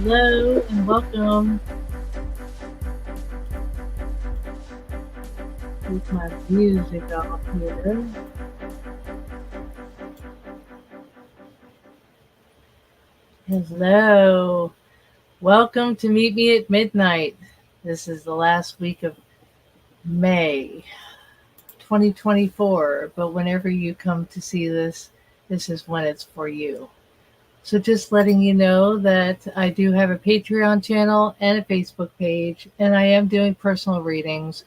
Hello and welcome. Keep my music off here. Hello. Welcome to Meet Me at Midnight. This is the last week of May 2024, but whenever you come to see this, this is when it's for you. So just letting you know that I do have a Patreon channel and a Facebook page, and I am doing personal readings.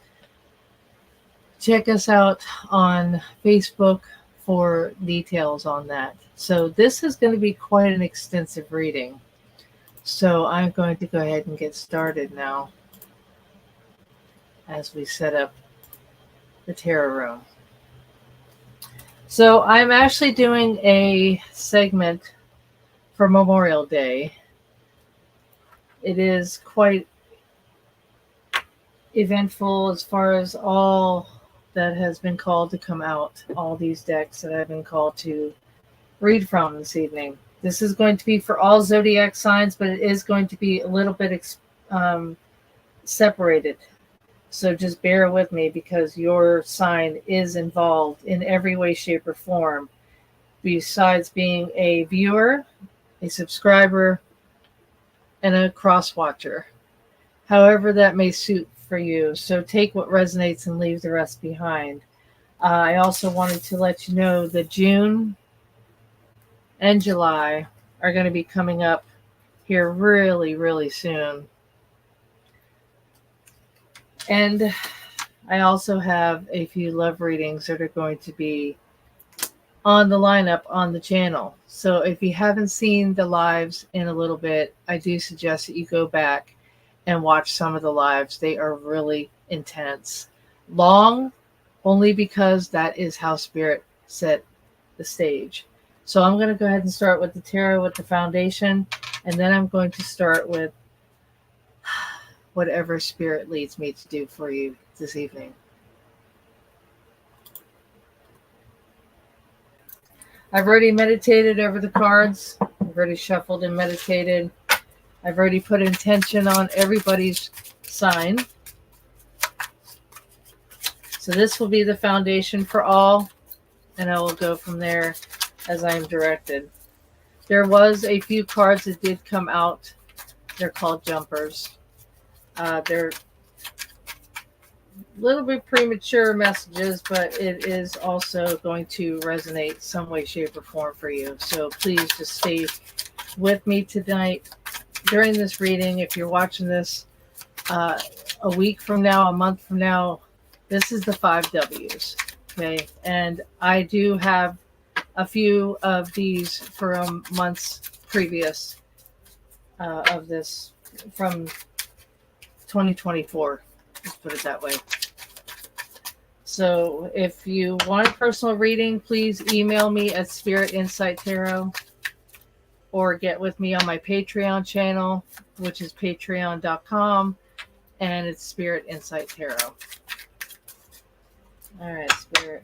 Check us out on Facebook for details on that. So this is going to be quite an extensive reading. So I'm going to go ahead and get started now as we set up the tarot room. So I'm actually doing a segment for Memorial Day. It is quite eventful as far as all that has been called to come out, all these decks that I've been called to read from this evening. This is going to be for all zodiac signs, but it is going to be a little bit separated. So just bear with me because your sign is involved in every way, shape, or form, besides being a viewer, a subscriber, and a cross watcher. However that may suit for you. So take what resonates and leave the rest behind. I also wanted to let you know that June and July are going to be coming up here really, really soon. And I also have a few love readings that are going to be on the lineup on the channel. So if you haven't seen the lives in a little bit, I do suggest that you go back and watch some of the lives. They are really intense. Long, only because that is how Spirit set the stage. So I'm going to go ahead and start with the tarot with the foundation, and then I'm going to start with whatever Spirit leads me to do for you this evening. I've already meditated over the cards. I've already shuffled and meditated. I've already put intention on everybody's sign. So this will be the foundation for all, and I will go from there as I am directed. There was a few cards that did come out. They're called jumpers. They're a little bit premature messages, but it is also going to resonate some way, shape, or form for you. So please just stay with me tonight during this reading. If you're watching this a week from now, a month from now, this is the 5 W's. Okay. And I do have a few of these from months previous of this from 2024. Let's put it that way. So if you want a personal reading, please email me at Spirit Insight Tarot, or get with me on my Patreon channel, which is patreon.com, and it's Spirit Insight Tarot. All right, Spirit.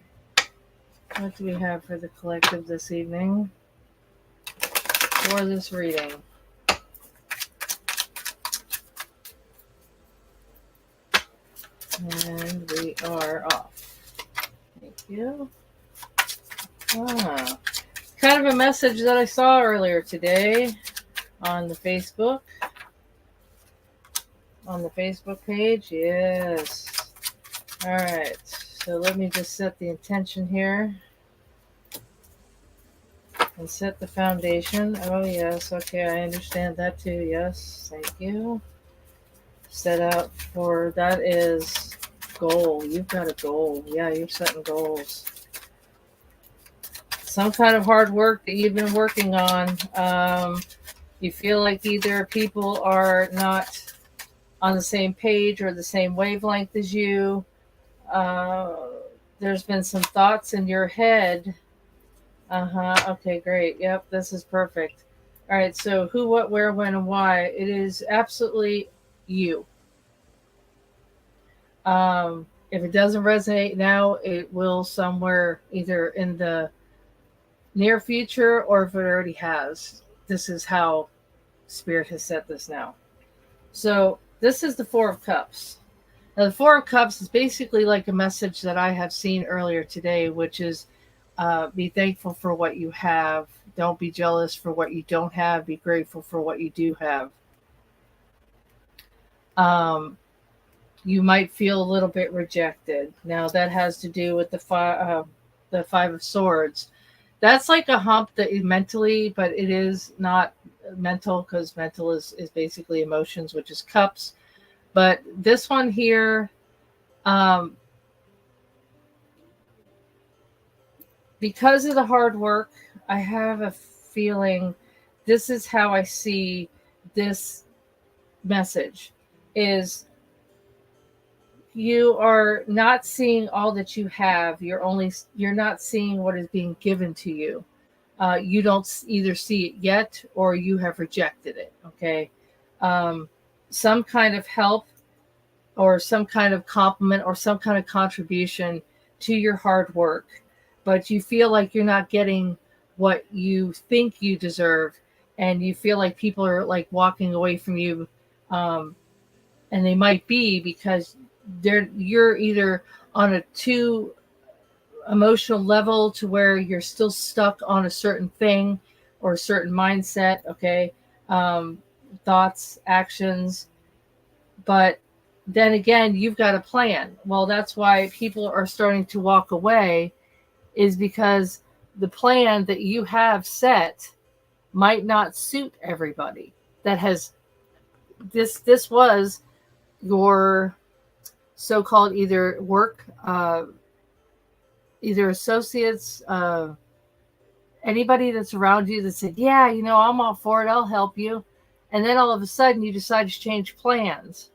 What do we have for the collective this evening for this reading? And we are off. Thank you. Kind of a message that I saw earlier today on the Facebook. On the Facebook page, yes. All right, so let me just set the intention here. And set the foundation. Oh, yes. Okay, I understand that too. Yes, thank you. Set out for, that is goal. You've got a goal. Yeah, you're setting goals. Some kind of hard work that you've been working on. You feel like either people are not on the same page or the same wavelength as you. There's been some thoughts in your head. Okay, great. Yep, this is perfect. All right, so who, what, where, when, and why. It is absolutely you. If it doesn't resonate now, it will somewhere either in the near future or if it already has. This is how Spirit has set this now. So this is the Four of Cups. Now, the Four of Cups is basically like a message that I have seen earlier today, which is be thankful for what you have. Don't be jealous for what you don't have. Be grateful for what you do have. You might feel a little bit rejected. Now, that has to do with the Five of Swords. That's like a hump that is mentally, but it is not mental, because mental is basically emotions, which is cups. But this one here, because of the hard work, I have a feeling this is how I see this message is you are not seeing all that you have. You're not seeing what is being given to you. You don't either see it yet or you have rejected it. Okay. Some kind of help or some kind of compliment or some kind of contribution to your hard work, but you feel like you're not getting what you think you deserve, and you feel like people are like walking away from you, and they might be because you're either on a too emotional level to where you're still stuck on a certain thing or a certain mindset, okay, thoughts, actions. But then again, you've got a plan. Well, that's why people are starting to walk away, is because the plan that you have set might not suit everybody. That has this was your so-called either work, either associates, anybody that's around you that said, yeah, I'm all for it, I'll help you. And then all of a sudden you decide to change plans.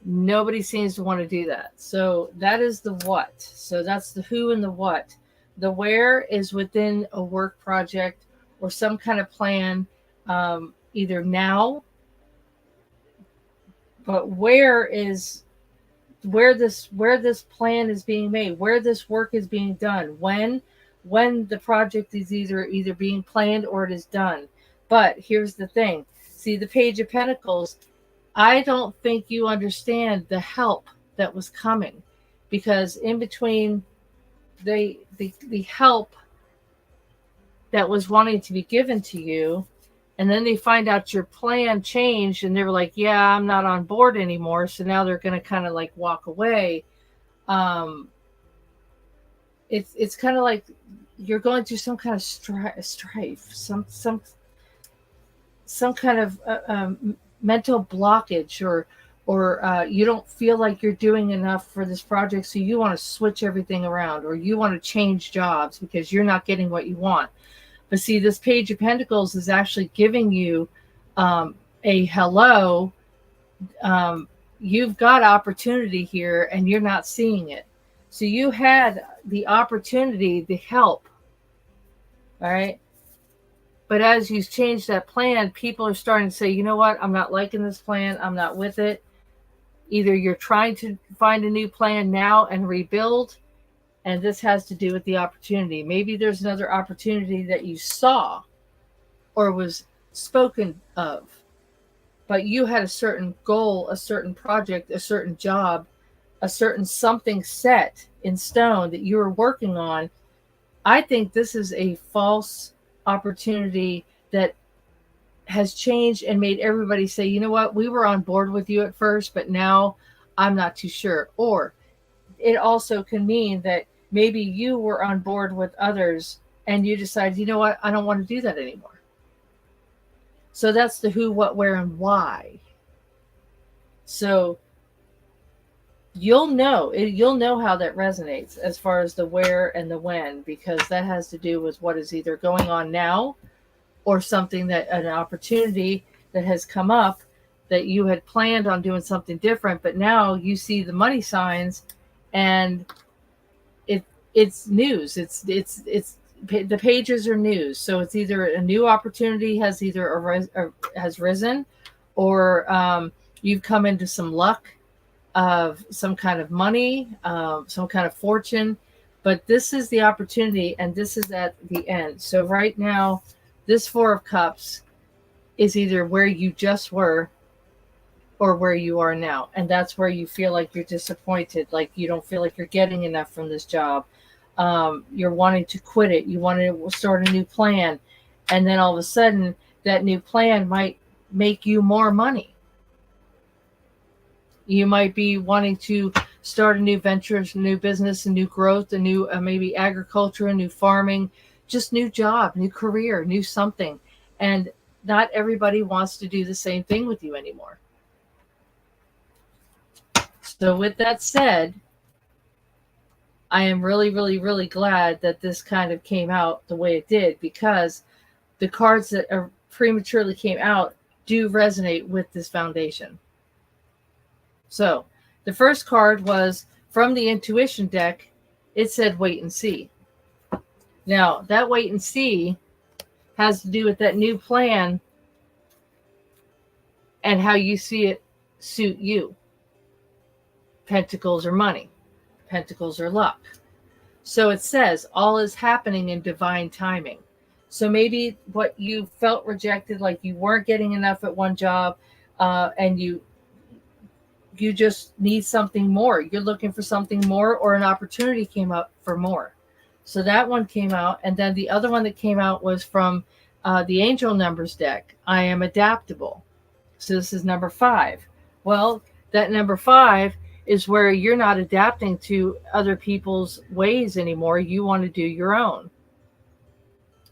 Nobody seems to want to do that. So that is the what. So that's the who and the what. The where is within a work project or some kind of plan, either now, but where this plan is being made, where this work is being done, when the project is either being planned or it is done. But here's the thing. See, the Page of Pentacles, I don't think you understand the help that was coming, because in between the help that was wanting to be given to you, and then they find out your plan changed and they were like, yeah, I'm not on board anymore. So now they're going to kind of like walk away. It's kind of like you're going through some kind of strife, some kind of mental blockage, or you don't feel like you're doing enough for this project. So you want to switch everything around, or you want to change jobs because you're not getting what you want. But see, this Page of Pentacles is actually giving you a hello. You've got opportunity here and you're not seeing it. So you had the opportunity, the help. All right. But as you change that plan, people are starting to say, you know what? I'm not liking this plan. I'm not with it. Either you're trying to find a new plan now and rebuild, and this has to do with the opportunity. Maybe there's another opportunity that you saw or was spoken of, but you had a certain goal, a certain project, a certain job, a certain something set in stone that you were working on. I think this is a false opportunity that has changed and made everybody say, you know what, we were on board with you at first, but now I'm not too sure. Or it also can mean that maybe you were on board with others and you decided, you know what, I don't want to do that anymore. So that's the who, what, where, and why. So you'll know how that resonates as far as the where and the when, because that has to do with what is either going on now or something that an opportunity that has come up that you had planned on doing something different, but now you see the money signs and it's news. It's the pages are news. So it's either a new opportunity has risen, or you've come into some luck of some kind of money, some kind of fortune. But this is the opportunity, and this is at the end. So right now, this Four of Cups is either where you just were or where you are now. And that's where you feel like you're disappointed, like you don't feel like you're getting enough from this job. You're wanting to quit it. You want to start a new plan. And then all of a sudden, that new plan might make you more money. You might be wanting to start a new venture, a new business, a new growth, a new maybe agriculture, a new farming, just new job, new career, new something. And not everybody wants to do the same thing with you anymore. So with that said, I am really, really, really glad that this kind of came out the way it did, because the cards that are prematurely came out do resonate with this foundation. So the first card was from the intuition deck. It said wait and see. Now that wait and see has to do with that new plan and how you see it suit you. Pentacles are money. Pentacles are luck. So it says all is happening in divine timing. So maybe what you felt rejected, like you weren't getting enough at one job, and you just need something more. You're looking for something more, or an opportunity came up for more. So that one came out. And then the other one that came out was from the angel numbers deck. I am adaptable. So this is number 5. Well, that number 5 is where you're not adapting to other people's ways anymore. You want to do your own.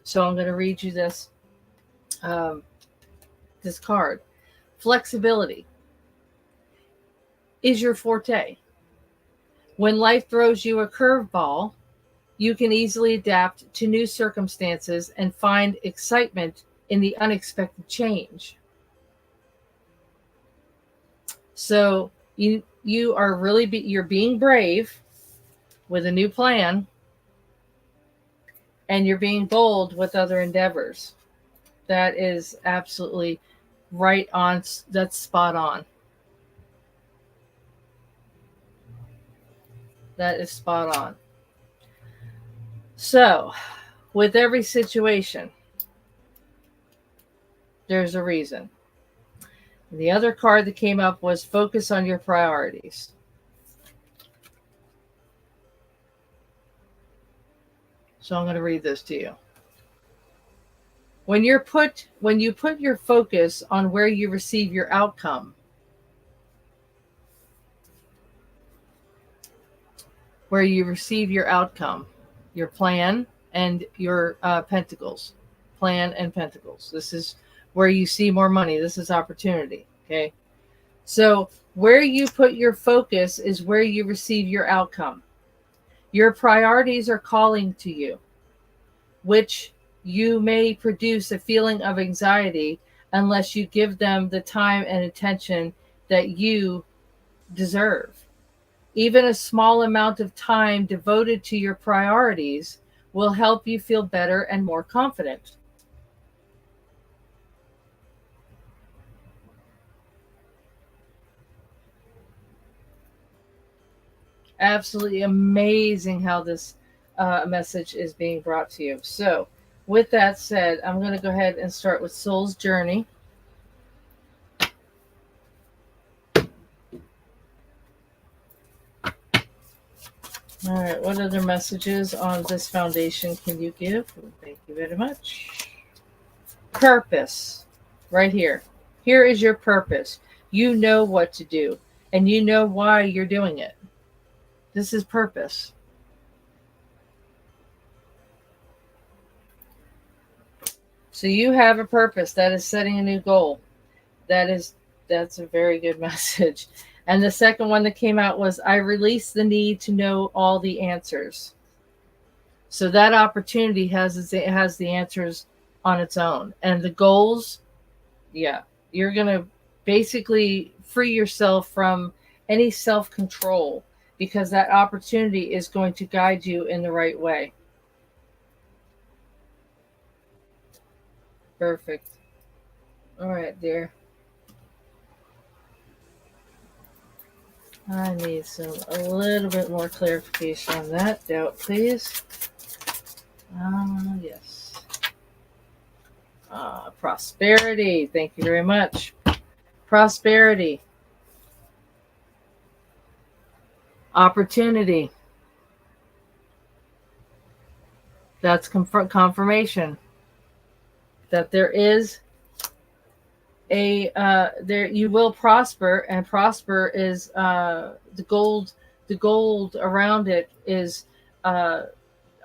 So I'm going to read you this card. Flexibility is your forte. When life throws you a curveball, you can easily adapt to new circumstances and find excitement in the unexpected change. So you are really you're being brave with a new plan, and you're being bold with other endeavors. That is absolutely right on. That's spot on. That is spot on. So, with every situation, there's a reason. The other card that came up was focus on your priorities. So I'm going to read this to you. When you put your focus on where you receive your outcome, your plan and your pentacles, plan and pentacles. This is where you see more money. This is opportunity. Okay. So where you put your focus is where you receive your outcome. Your priorities are calling to you, which you may produce a feeling of anxiety unless you give them the time and attention that you deserve. Even a small amount of time devoted to your priorities will help you feel better and more confident. Absolutely amazing how this message is being brought to you. So, with that said, I'm going to go ahead and start with Soul's Journey. All right, what other messages on this foundation can you give? Thank you very much. Purpose, right here. Here is your purpose. You know what to do, and you know why you're doing it. This is purpose. So you have a purpose. That is setting a new goal. That's a very good message. And the second one that came out was, I release the need to know all the answers. So that opportunity has the answers on its own. And the goals, yeah, you're going to basically free yourself from any self-control, because that opportunity is going to guide you in the right way. Perfect. All right, dear. I need a little bit more clarification on that. Doubt, please. Yes. Prosperity. Thank you very much. Prosperity. Opportunity. That's confirmation that there is there you will prosper, and prosper is the gold around it is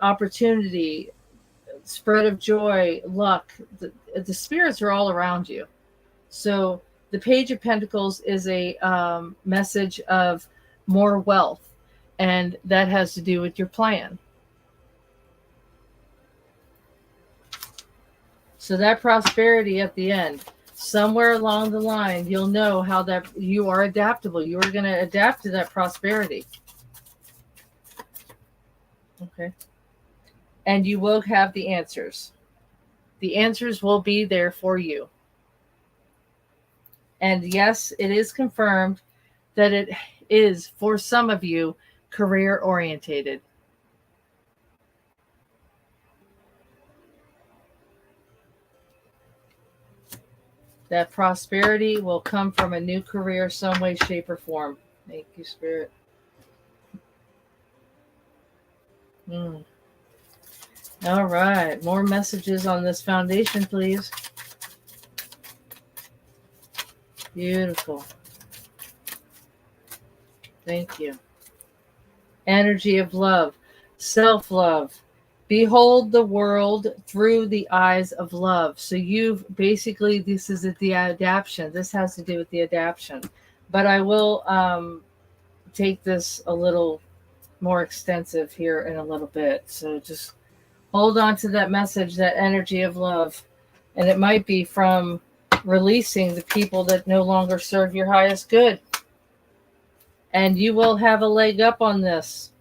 opportunity, spread of joy, luck. The spirits are all around you. So the Page of Pentacles is a message of more wealth, and that has to do with your plan. So that prosperity at the end, somewhere along the line, you'll know how that you are adaptable. You are going to adapt to that prosperity. Okay. And you will have the answers. The answers will be there for you. And yes, it is confirmed that it is, for some of you, career orientated. That prosperity will come from a new career, some way, shape, or form. Thank you, Spirit. All right. More messages on this foundation, please. Beautiful. Thank you. Energy of love, self-love. Behold the world through the eyes of love. So you've basically, this is the adaptation. This has to do with the adaptation. But I will take this a little more extensive here in a little bit. So just hold on to that message, that energy of love. And it might be from releasing the people that no longer serve your highest good. And you will have a leg up on this.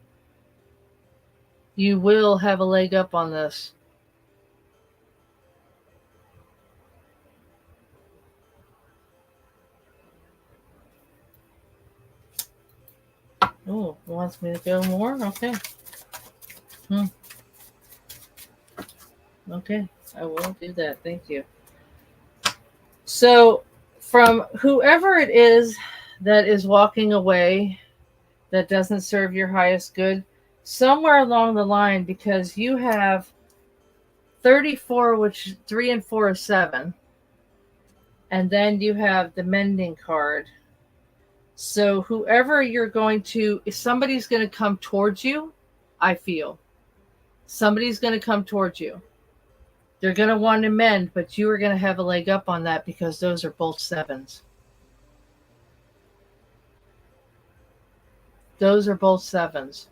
You will have a leg up on this. Oh, wants me to go more? Okay. Okay, I will do that. Thank you. So, from whoever it is that is walking away, that doesn't serve your highest good, somewhere along the line, because you have 34, which 3 and 4 is 7. And then you have the mending card. So whoever you're going to, if somebody's going to come towards you, I feel. Somebody's going to come towards you. They're going to want to mend, but you are going to have a leg up on that because those are both 7s. Those are both 7s.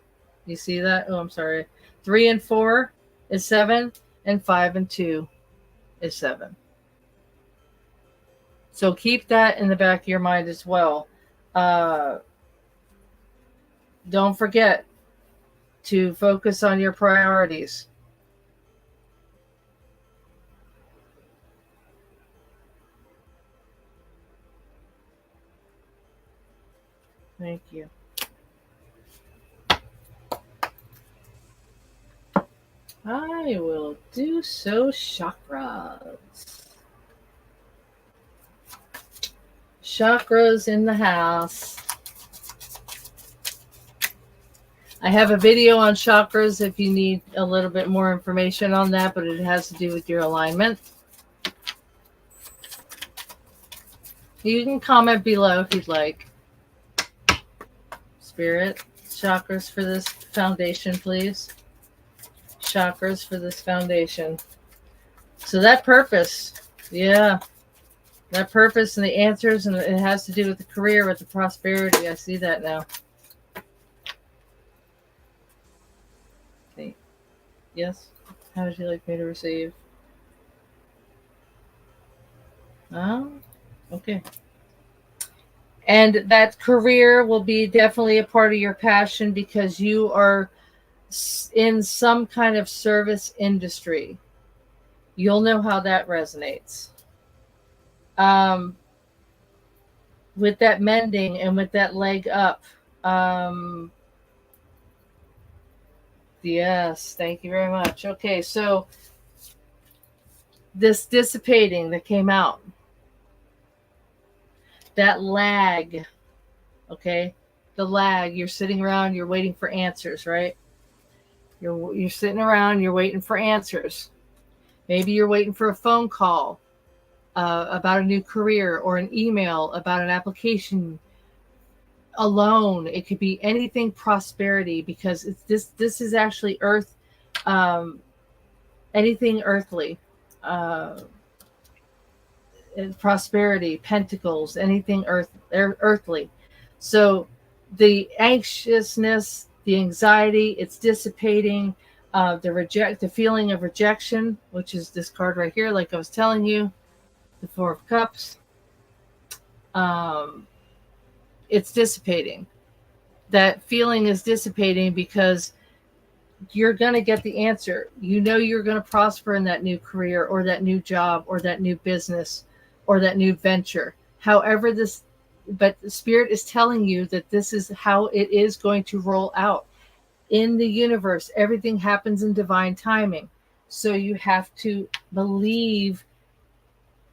You see that? Oh, I'm sorry. 3 and 4 is 7, and 5 and 2 is 7. So keep that in the back of your mind as well. Don't forget to focus on your priorities. Thank you. I will do so. Chakras. Chakras in the house. I have a video on chakras if you need a little bit more information on that, but it has to do with your alignment. You can comment below if you'd like. Spirit, chakras for this foundation, please. Chakras for this foundation. So that purpose, yeah, that purpose and the answers, and it has to do with the career, with the prosperity. I see that now. Okay. Yes. How would you like me to receive? Okay. And that career will be definitely a part of your passion because you are in some kind of service industry. You'll know how that resonates. With that mending and with that leg up. Yes, thank you very much. Okay, so this dissipating that came out, that lag, okay? The lag, you're sitting around, you're waiting for answers, right? You're sitting around, you're waiting for answers. Maybe you're waiting for a phone call about a new career, or an email about an application, a loan. It could be anything prosperity, because it's this is actually earth, anything earthly, uh, prosperity, pentacles, anything earthly. So the anxiousness, the anxiety, it's dissipating. The feeling of rejection, which is this card right here, like I was telling you, the Four of Cups. Um, it's dissipating. That feeling is dissipating because you're going to get the answer. You know you're going to prosper in that new career, or that new job, or that new business, or that new venture. However but the Spirit is telling you that this is how it is going to roll out. In the universe, everything happens in divine timing. So you have to believe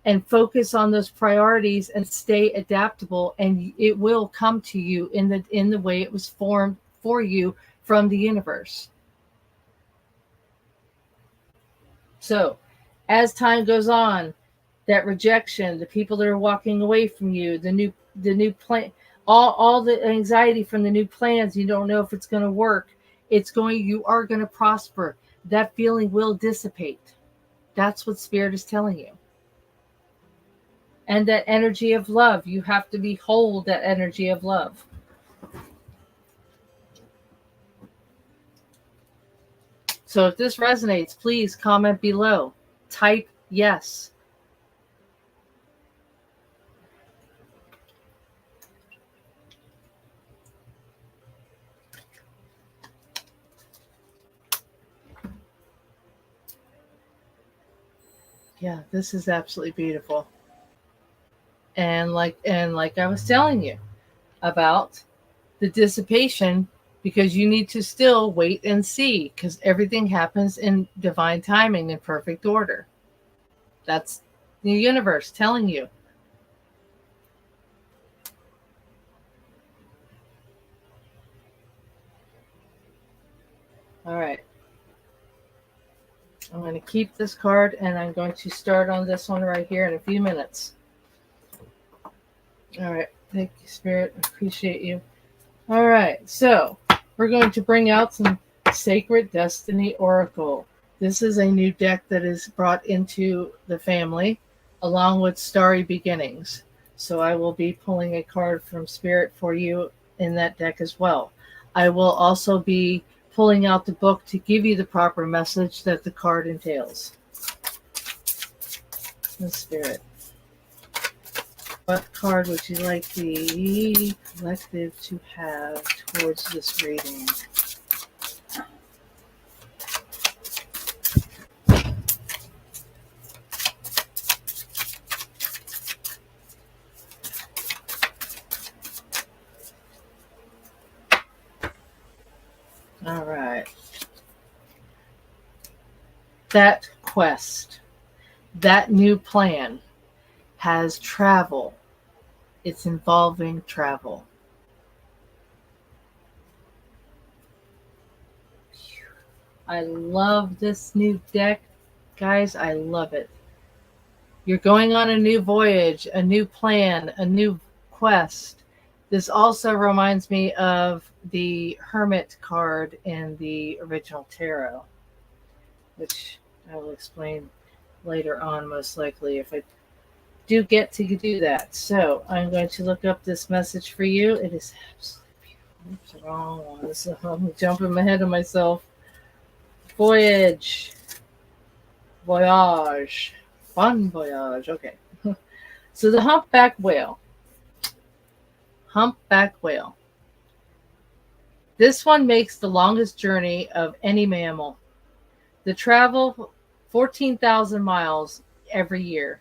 and focus on those priorities and stay adaptable, and it will come to you in the way it was formed for you from the universe. So as time goes on, that rejection, the people that are walking away from you, the new plan, all the anxiety from the new plans, you don't know if it's going to work. You are going to prosper. That feeling will dissipate. That's what Spirit is telling you. And that energy of love, you have to behold that energy of love. So if this resonates, please comment below. Type yes. Yeah, this is absolutely beautiful. And like I was telling you about the dissipation, because you need to still wait and see, because everything happens in divine timing, in perfect order. That's the universe telling you. All right. I'm going to keep this card, and I'm going to start on this one right here in a few minutes. All right. Thank you, Spirit. I appreciate you. All right. So we're going to bring out some Sacred Destiny Oracle. This is a new deck that is brought into the family along with Starry Beginnings. So I will be pulling a card from Spirit for you in that deck as well. I will also be pulling out the book to give you the proper message that the card entails. The Spirit. What card would you like the collective to have towards this reading? All right. That quest, that new plan has travel. It's involving travel. I love this new deck, guys. I love it. You're going on a new voyage, a new plan, a new quest. This also reminds me of the Hermit card in the original tarot, which I will explain later on, most likely, if I do get to do that. So I'm going to look up this message for you. It is absolutely beautiful. It's the wrong one. So I'm jumping ahead of myself. Voyage. Voyage. Bon voyage. Okay. So the humpback whale. Humpback whale. This one makes the longest journey of any mammal. They travel 14,000 miles every year.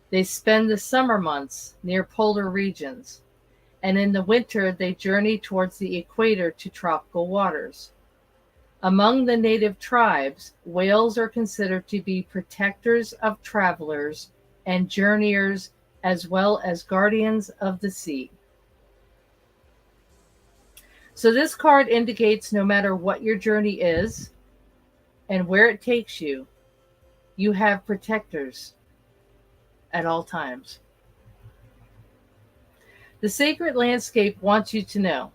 They spend the summer months near polar regions, and in the winter they journey towards the equator to tropical waters. Among the native tribes, whales are considered to be protectors of travelers and journeyers, as well as guardians of the sea. So this card indicates no matter what your journey is and where it takes you, you have protectors at all times. The sacred landscape wants you to know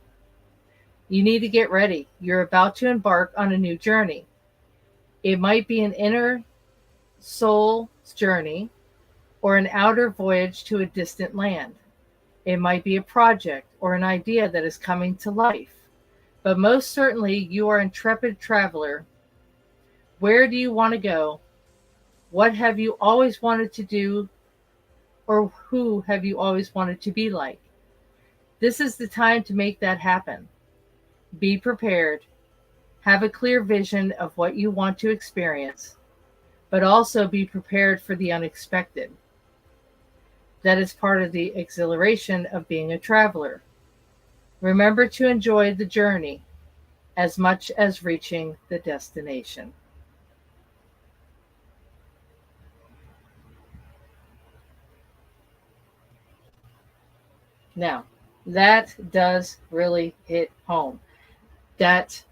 you need to get ready. You're about to embark on a new journey. It might be an inner soul journey or an outer voyage to a distant land. It might be a project or an idea that is coming to life. But most certainly, you are an intrepid traveler. Where do you want to go? What have you always wanted to do? Or who have you always wanted to be like? This is the time to make that happen. Be prepared. Have a clear vision of what you want to experience, but also be prepared for the unexpected. That is part of the exhilaration of being a traveler. Remember to enjoy the journey as much as reaching the destination. Now, that does really hit home. That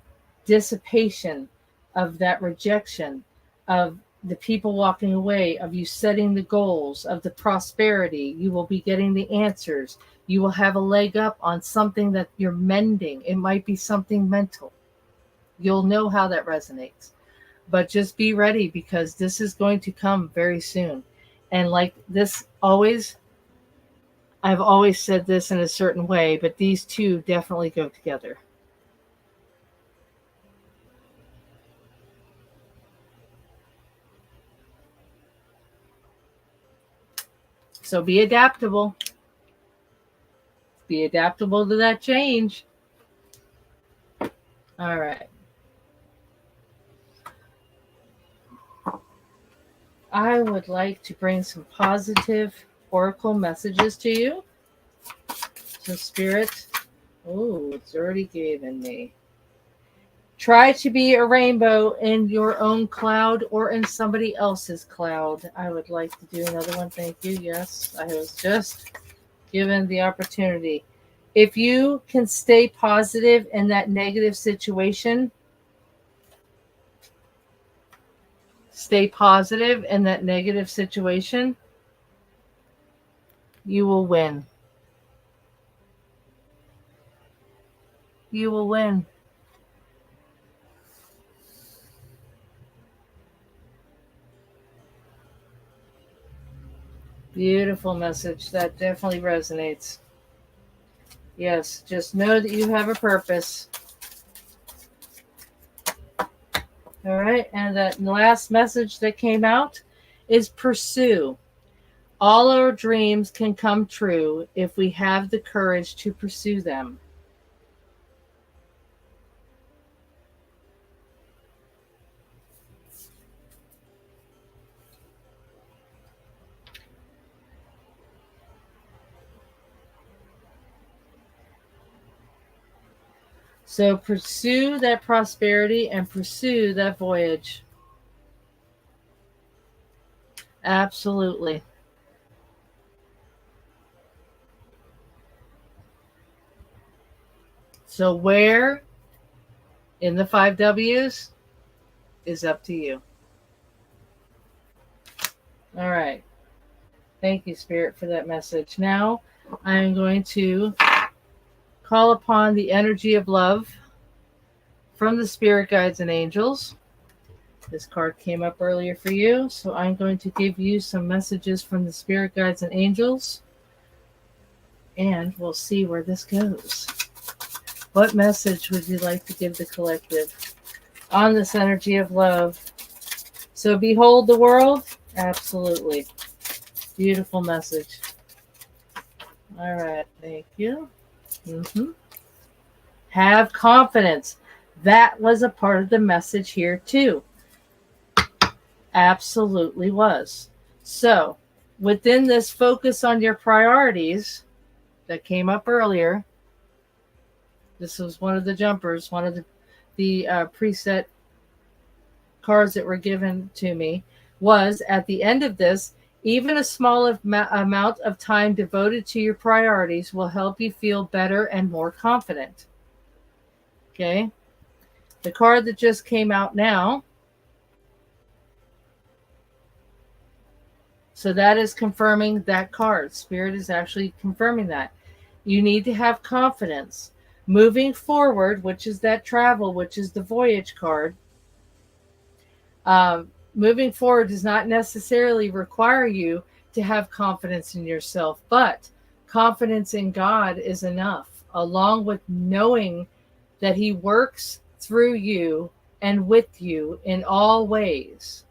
dissipation of that rejection, of the people walking away, of you setting the goals, of the prosperity, you will be getting the answers. You will have a leg up on something that you're mending. It might be something mental. You'll know how that resonates. But just be ready because this is going to come very soon. And like this always, I've always said this in a certain way, but these two definitely go together. So be adaptable. Be adaptable to that change. All right. I would like to bring some positive oracle messages to you. So Spirit, it's already given me. Try to be a rainbow in your own cloud or in somebody else's cloud. I would like to do another one. Thank you. Yes, I was just given the opportunity. If you can stay positive in that negative situation, stay positive in that negative situation, you will win. You will win. Beautiful message. That definitely resonates. Yes, just know that you have a purpose. All right, and that last message that came out is pursue. All our dreams can come true if we have the courage to pursue them. So pursue that prosperity and pursue that voyage. Absolutely. So where in the 5 W's is up to you. All right. Thank you, Spirit, for that message. Now I'm going to call upon the energy of love from the spirit guides and angels. This card came up earlier for you, so I'm going to give you some messages from the spirit guides and angels, and we'll see where this goes. What message would you like to give the collective on this energy of love? So behold the world? Absolutely. Beautiful message. All right, thank you. Have confidence. That was a part of the message here too. Absolutely was. So within this focus on your priorities that came up earlier, this was one of the jumpers, one of the the preset cards that were given to me was, at the end of this, even a small amount of time devoted to your priorities will help you feel better and more confident. Okay. The card that just came out now. So that is confirming that card. Spirit is actually confirming that. You need to have confidence. Moving forward, which is that travel, which is the voyage card. Moving forward does not necessarily require you to have confidence in yourself, but confidence in God is enough, along with knowing that He works through you and with you in all ways.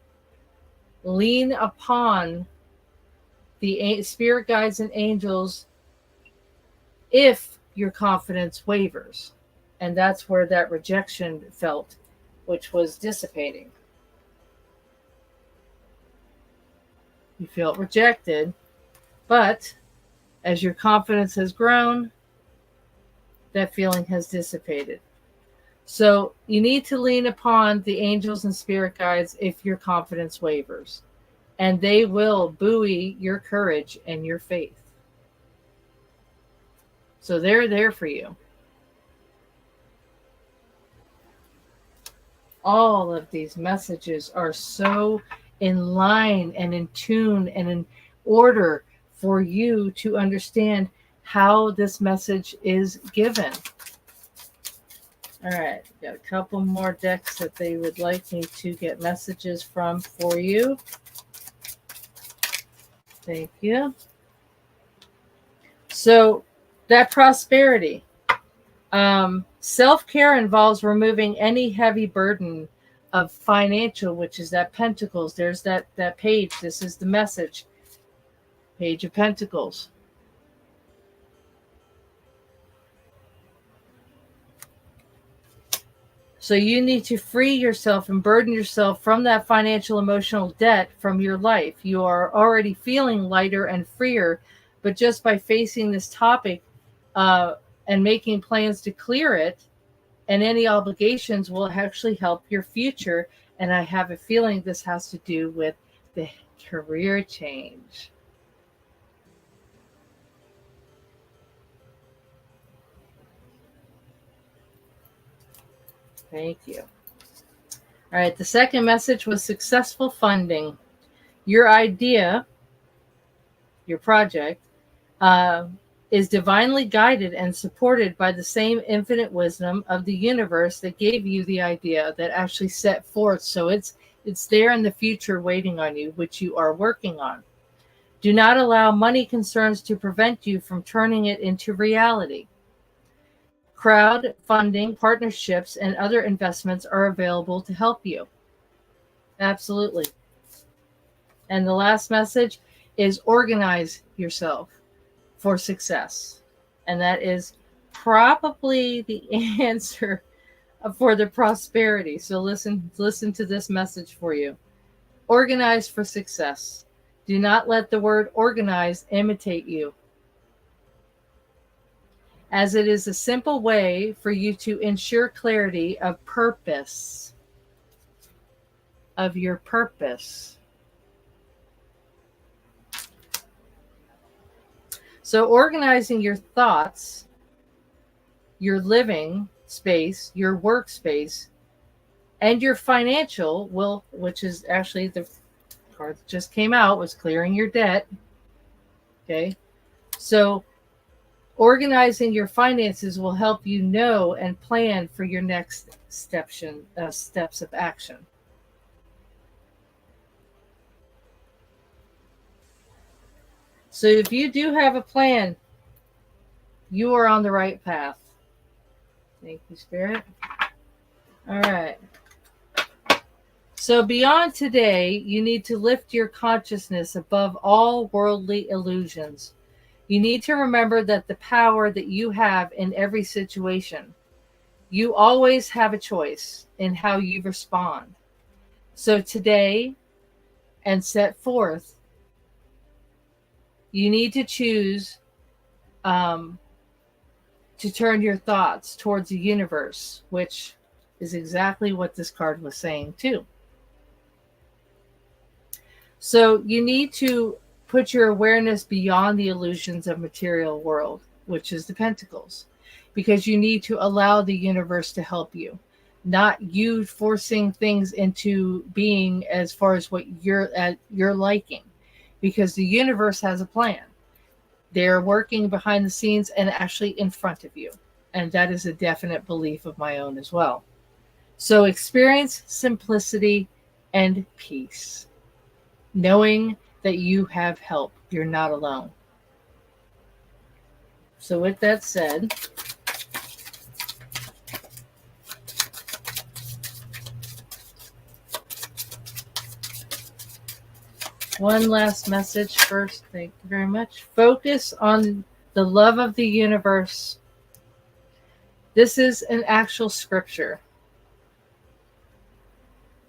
Lean upon the spirit guides and angels if your confidence wavers. And that's where that rejection felt, which was dissipating. You felt rejected, but as your confidence has grown, that feeling has dissipated. So you need to lean upon the angels and spirit guides if your confidence wavers, and they will buoy your courage and your faith. So they're there for you. All of these messages are so in line and in tune and in order for you to understand how this message is given. All right, got a couple more decks that they would like me to get messages from for you. Thank you. So that prosperity. Self-care involves removing any heavy burden of financial, which is that Pentacles. There's that page. This is the message. Page of Pentacles. So you need to free yourself and burden yourself from that financial emotional debt from your life. You are already feeling lighter and freer, but just by facing this topic and making plans to clear it, and any obligations will actually help your future. And I have a feeling this has to do with the career change. Thank you. All right, the second message was successful funding. Your idea, your project, is divinely guided and supported by the same infinite wisdom of the universe that gave you the idea, that actually set forth. So it's there in the future waiting on you, which you are working on. Do not allow money concerns to prevent you from turning it into reality. Crowdfunding, partnerships, and other investments are available to help you. Absolutely. And the last message is organize yourself for success. And that is probably the answer for the prosperity. So listen to this message for you. Organize for success. Do not let the word organize imitate you, as it is a simple way for you to ensure clarity of purpose, of your purpose. So organizing your thoughts, your living space, your workspace, and your financial will, which is actually the card that just came out, was clearing your debt. Okay. So organizing your finances will help you know and plan for your next steps of action. So if you do have a plan, you are on the right path. Thank you, Spirit. All right. So beyond today, you need to lift your consciousness above all worldly illusions. You need to remember that the power that you have in every situation. You always have a choice in how you respond. So today, and set forth, you need to choose to turn your thoughts towards the universe, which is exactly what this card was saying too. So you need to put your awareness beyond the illusions of material world, which is the pentacles, because you need to allow the universe to help you, not you forcing things into being as far as what you're liking, because the universe has a plan. They're working behind the scenes and actually in front of you. And that is a definite belief of my own as well. So experience simplicity and peace, knowing that you have help. You're not alone. So with that said, one last message first. Thank you very much. Focus on the love of the universe. This is an actual scripture.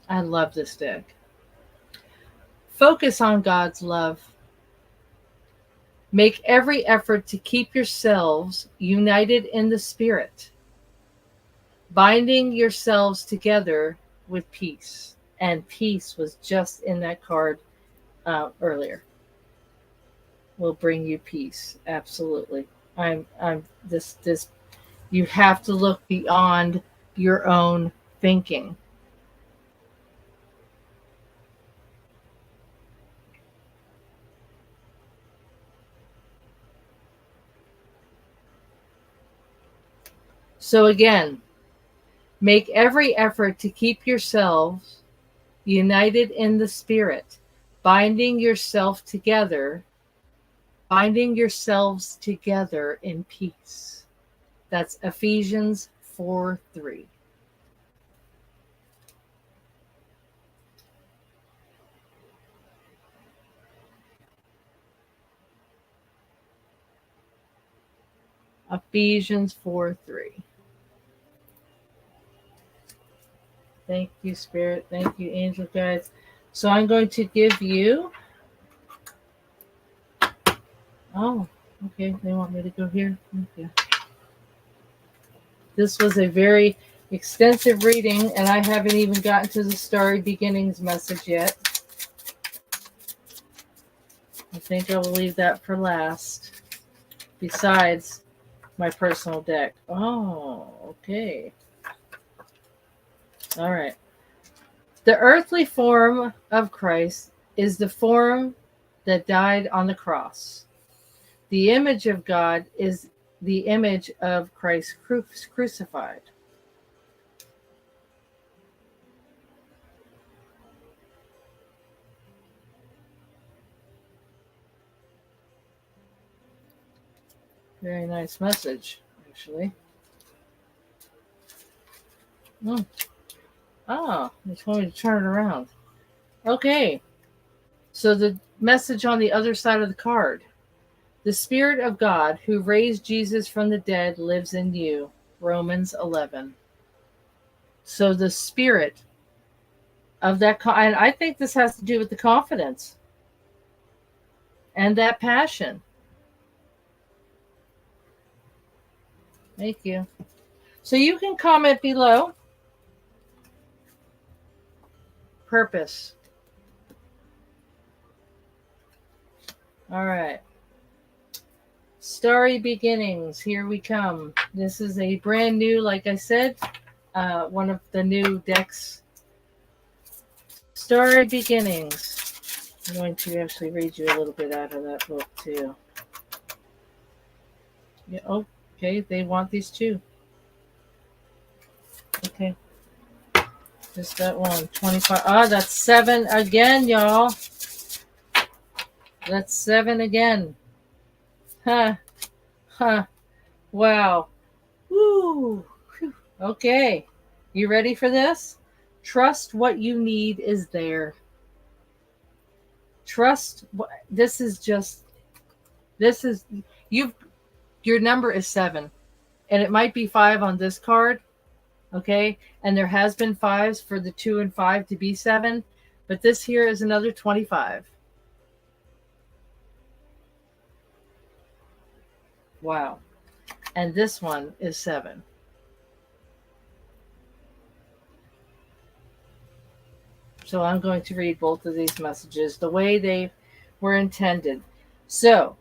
I love this deck. Focus on God's love. Make every effort to keep yourselves united in the spirit, binding yourselves together with peace. And peace was just in that card earlier. Will bring you peace. Absolutely. I'm this you have to look beyond your own thinking. So again, make every effort to keep yourselves united in the spirit, binding yourselves together in peace. That's Ephesians 4:3. Ephesians 4:3. Thank you, Spirit. Thank you, angel guides. So I'm going to give you. Oh, okay. They want me to go here. Okay. This was a very extensive reading, and I haven't even gotten to the Starry Beginnings message yet. I think I will leave that for last. Besides my personal deck. Oh, okay. All right. The earthly form of Christ is the form that died on the cross. The image of God is the image of Christ crucified. Very nice message, actually. Ah, they told me to turn it around. Okay. So the message on the other side of the card. The Spirit of God who raised Jesus from the dead lives in you. Romans 11. So the Spirit of that, and I think this has to do with the confidence and that passion. Thank you. So you can comment below. Purpose. All right. Starry Beginnings. Here we come. This is a brand new, like I said, one of the new decks. Starry Beginnings. I'm going to actually read you a little bit out of that book too. Yeah, okay, they want these too. Okay. Just that one. 25. Ah, that's 7 again, y'all. That's 7 again. Huh. Huh. Wow. Woo. Whew. Okay. You ready for this? Trust what you need is there. Trust. This is your number is 7. And it might be 5 on this card. Okay. And there has been 5s for the 2 and 5 to be 7. But this here is another 25. Wow. And this one is 7. So I'm going to read both of these messages the way they were intended. So,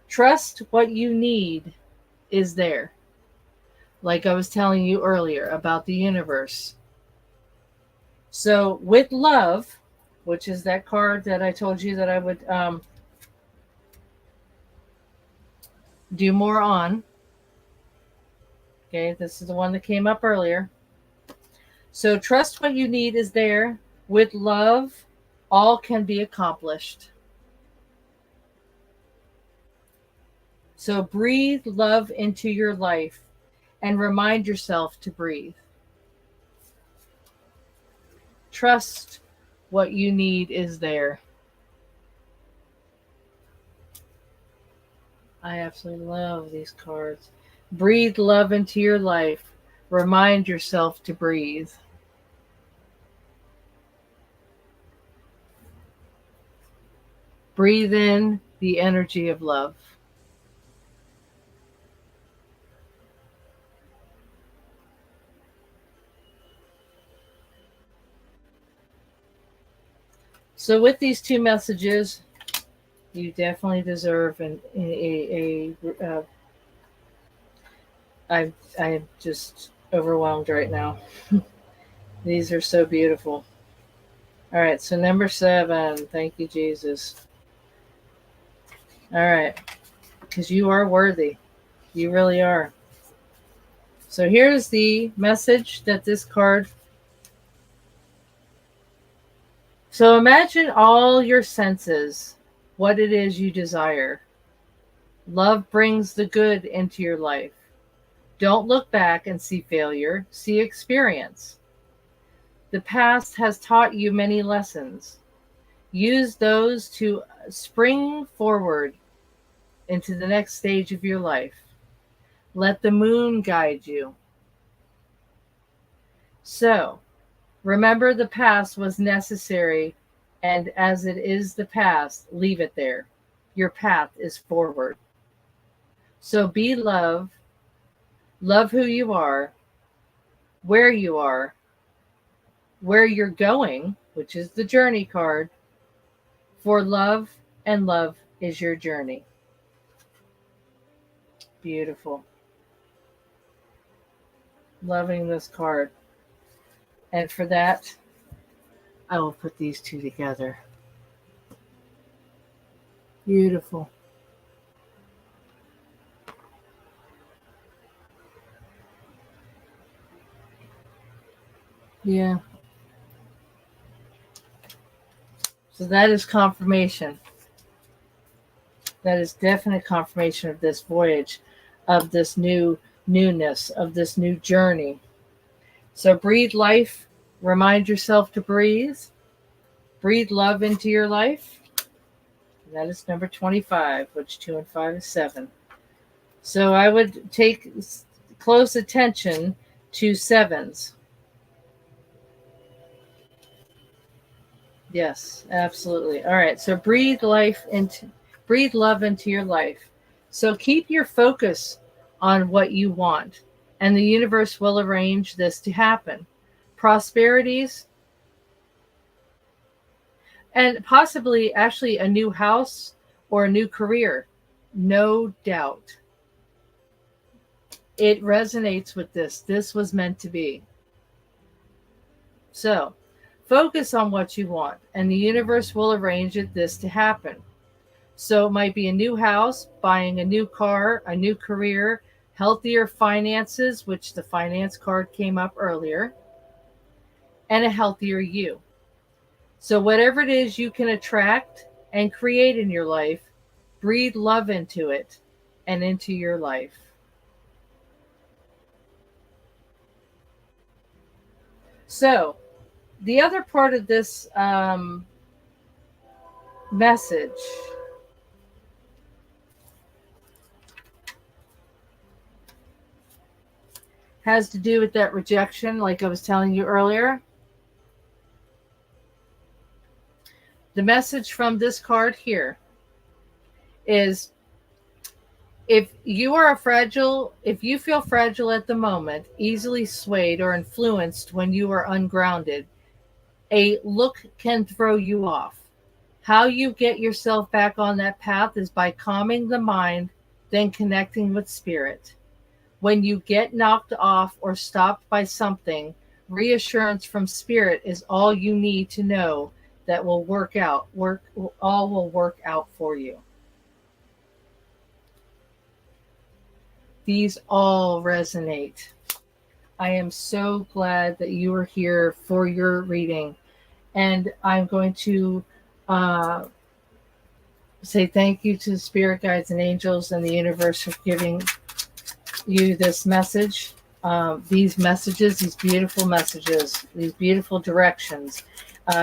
trust what you need is there. Like I was telling you earlier about the universe. So, with love, which is that card that I told you that I would do more on. Okay, this is the one that came up earlier. So, trust what you need is there. With love, all can be accomplished. So, breathe love into your life and remind yourself to breathe. Trust what you need is there. I absolutely love these cards. Breathe love into your life. Remind yourself to breathe. Breathe in the energy of love. So with these two messages, you definitely deserve I'm just overwhelmed right now. These are so beautiful. All right, so number 7. Thank you, Jesus. All right, because you are worthy. You really are. So here's the message that this card. So imagine all your senses, what it is you desire. Love brings the good into your life. Don't look back and see failure, see experience. The past has taught you many lessons. Use those to spring forward into the next stage of your life. Let the moon guide you. So, remember the past was necessary, and as it is the past, leave it there. Your path is forward. So be love. Love who you are, where you're going, which is the journey card. For love, and love is your journey. Beautiful. Loving this card. And for that, I will put these two together. Beautiful. Yeah. So that is confirmation. That is definite confirmation of this voyage, of this newness, of this new journey. So breathe life. Remind yourself to breathe. Breathe love into your life. And that is number 25, which 2 and 5 is 7. So I would take close attention to 7s. Yes, absolutely. All right. So breathe love into your life. So keep your focus on what you want, and the universe will arrange this to happen. Prosperities, and possibly actually a new house or a new career. No doubt. It resonates with this. This was meant to be. So focus on what you want, and the universe will arrange this to happen. So it might be a new house, buying a new car, a new career, healthier finances, which the finance card came up earlier, and a healthier you. So whatever it is you can attract and create in your life, breathe love into it and into your life. So the other part of this message has to do with that rejection, like I was telling you earlier. The message from this card here is if you feel fragile at the moment, easily swayed or influenced when you are ungrounded, A look can throw you off. How you get yourself back on that path is by calming the mind, then connecting with spirit. When you get knocked off or stopped by something, reassurance from spirit is all you need to know that will work out. All will work out for you. These all resonate. I am so glad that you are here for your reading. And I'm going to uh, say thank you to the spirit guides and angels and the universe for giving you this message, these messages, these beautiful messages, these beautiful directions.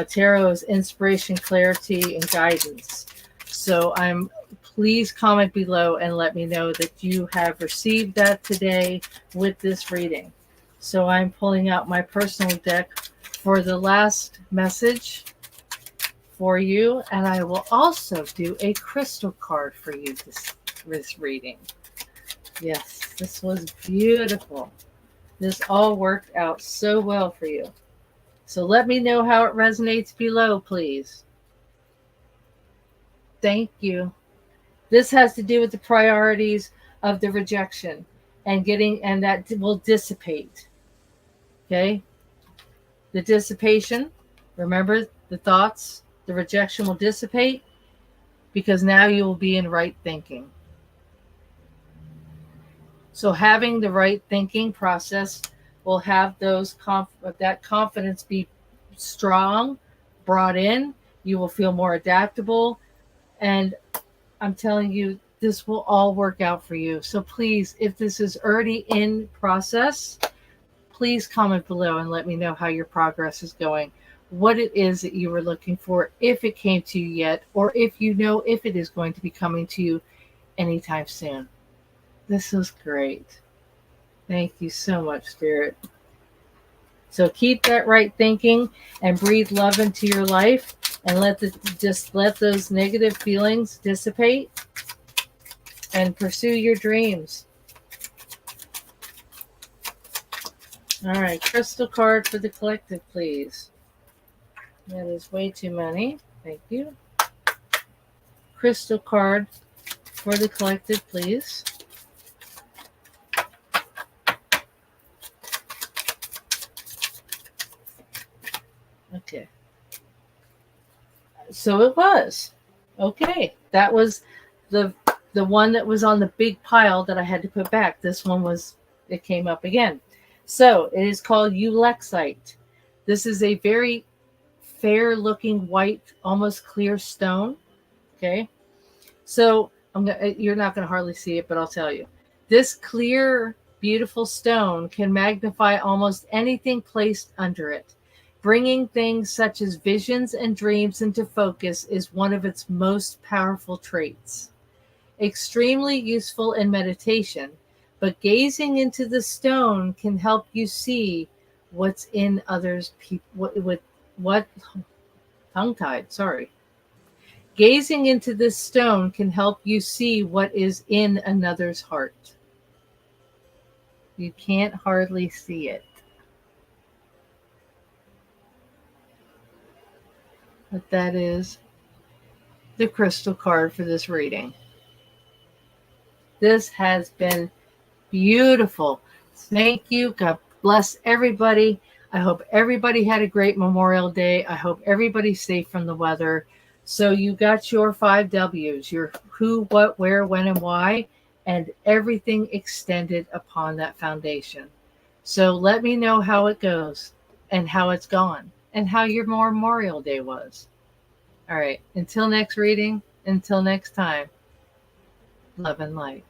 Tarot is inspiration, clarity, and guidance. So please comment below and let me know that you have received that today with this reading. So I'm pulling out my personal deck for the last message for you, and I will also do a crystal card for you this reading. Yes, this was beautiful. This all worked out so well for you. So let me know how it resonates below, please. Thank you. This has to do with the priorities of the rejection and that will dissipate. Okay? The dissipation, remember the thoughts, the rejection will dissipate because now you will be in right thinking. So having the right thinking process will have that confidence be strong, brought in. You will feel more adaptable. And I'm telling you, this will all work out for you. So please, if this is already in process, please comment below and let me know how your progress is going, what it is that you were looking for, if it came to you yet, or if you know if it is going to be coming to you anytime soon. This was great. Thank you so much, Spirit. So keep that right thinking and breathe love into your life and let those negative feelings dissipate and pursue your dreams. All right, crystal card for the collective, please. That is way too many. Thank you. Crystal card for the collective, please. Okay. So it was. Okay. That was the one that was on the big pile that I had to put back. This one it came up again. So it is called Ulexite. This is a very fair looking white, almost clear stone. Okay. So you're not going to hardly see it, but I'll tell you. This clear, beautiful stone can magnify almost anything placed under it. Bringing things such as visions and dreams into focus is one of its most powerful traits. Extremely useful in meditation, but gazing into the stone can help you see what's in others' people. What tongue-tied? Sorry. Gazing into this stone can help you see what is in another's heart. You can't hardly see it. But that is the crystal card for this reading. This has been beautiful. Thank you. God bless everybody. I hope everybody had a great Memorial Day. I hope everybody's safe from the weather. So you got your 5 W's, your who, what, where, when, and why, and everything extended upon that foundation. So let me know how it goes and how it's gone and how your Memorial Day was. All right. Until next reading, until next time, love and light.